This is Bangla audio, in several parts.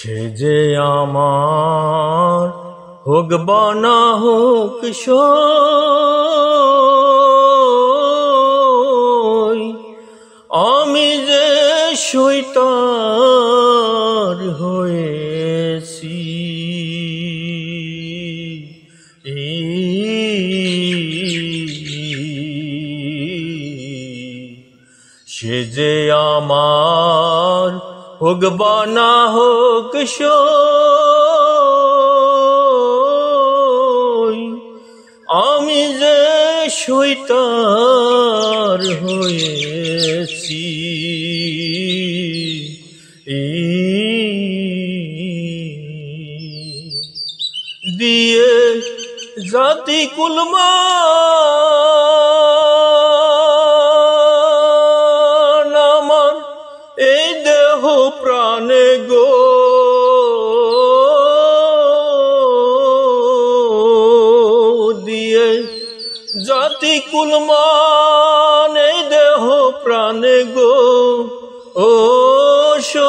সে যে আমার হোক বা না হোক সই, আমি যে শৈতান হয়েছি। সে যে আমার হোক বা না হোক সই, আমি যে শৈতান হয়েছি। দিয়ে জাতি কুলমান আমার এই দেহ প্রাণে গো, দিয়ে জাতি কুলমান এই দেহ প্রাণে গো, ও সই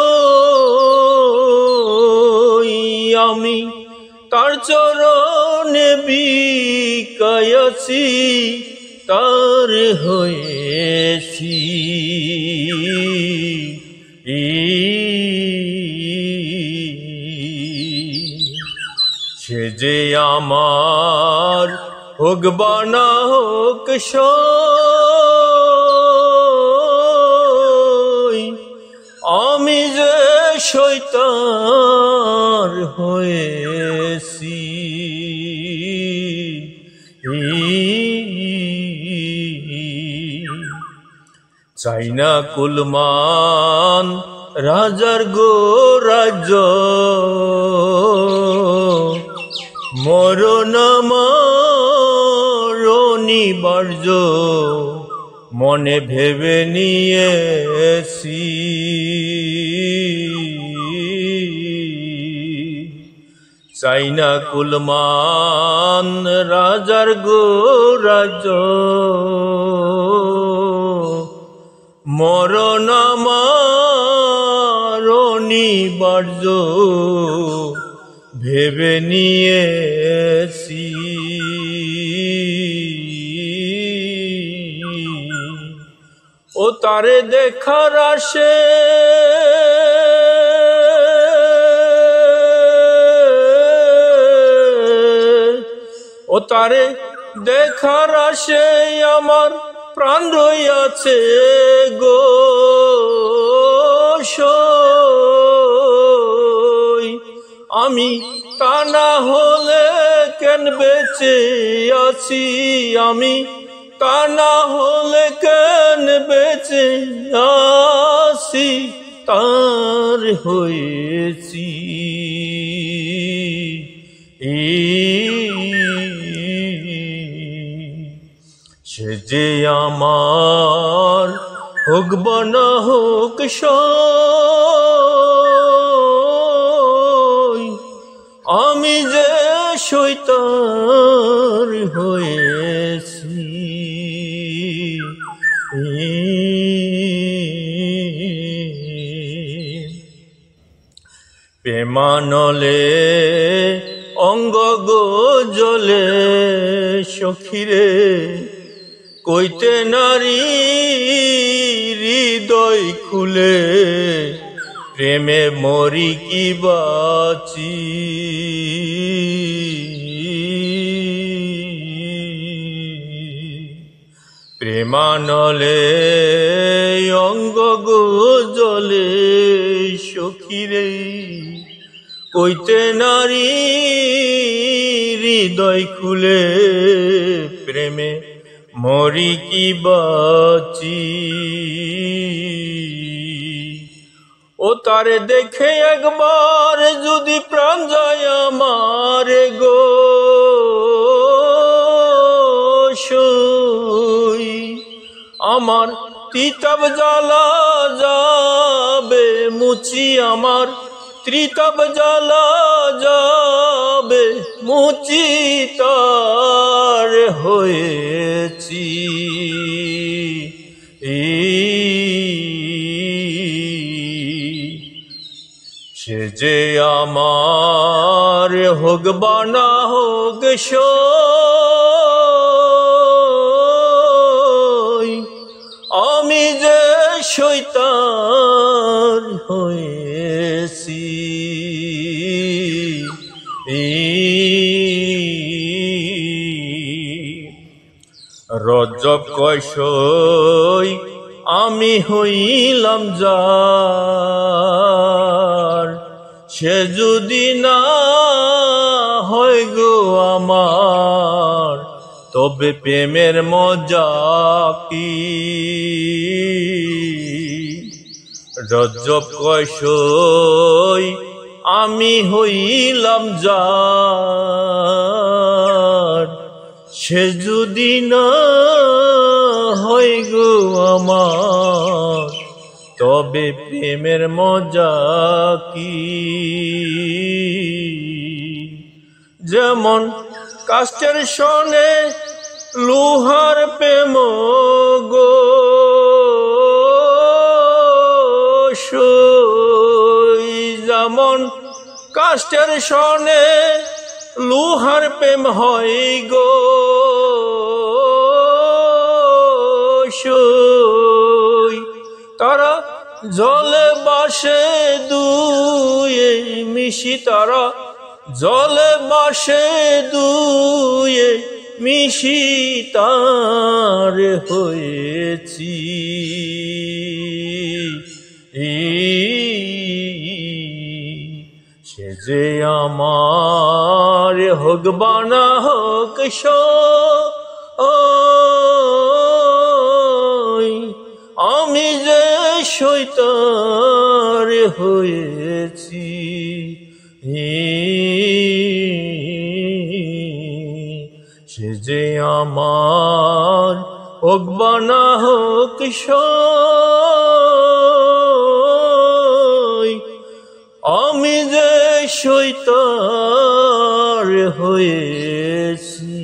আমি তার চরণে বিকায়াছি, তার হয়েছি। সে যে আমার হোক বা না হোক সই, আমি যে শৈতান হয়েছি। চাই না কুলমান রাজার গো রাজ্য, মরণ আমার অনিবার্য, মনে ভেবে নিয়েছি। চাই না কুলমান রাজার গো রাজ্য, মরণ আমার অনিবার্য, ভেবে নিয়েছি। ও তারে দেখার আশে ও তারে দেখার আশে আমার প্রাণ রইয়াছে গো সই, আমি তা না হলে কেন বেঁচে আছি, আমি তা না হলে কেন বেঁচে আছি, তার হয়েছি। সে যে আমার হোক বা না হোক সই, আমি যে শৈতান হয়েছি। প্রেমানলে অঙ্গ গো জ্বলে সখিরে, কইতে নারী হৃদয় খুলে, প্রেমে মরি কি বাঁচি। প্রেমানলে অঙ্গ গো জ্বলে সখিরে, কইতে নারী হৃদয় খুলে, প্রেমে মরি কি বাঁচি। ও তারে দেখে একবার যদি প্রাণ যায় আমার গো সই, আমার তিতাব জ্বালা যাবে মুচি, আমার ত্রিতাব জ্বালা যাবে মুচি, তার হয়েছি। সে যে আমার হোক বা না হোক সই, আমি যে শয়তান হয়েছি। রজব কয় সই, আমি হইলাম যার, সে যদি না হয় গো আমার, তবে প্রেমের মজা কি। রজব কয় সই, আমি হইলাম যার, সে যদি না হয় গো আমার, তবে প্রেমের মজা কি। যেমন কাষ্ঠের সনে লোহার প্রেম গো সই, যেমন কাষ্ঠের সনে লোহার প্রেম হয় গো সই। তারা জলে বাসে দুয়ে মিশি, তারা জলে বাসে দুয়ে মিশি তার হয়েছি। সে যে আমার হোক বা না হোক সই, আমি যে শয়তান হয়েছি। সে যে আমার হোক বা না হোক সই, আমি যে শয়তান হয়েছি।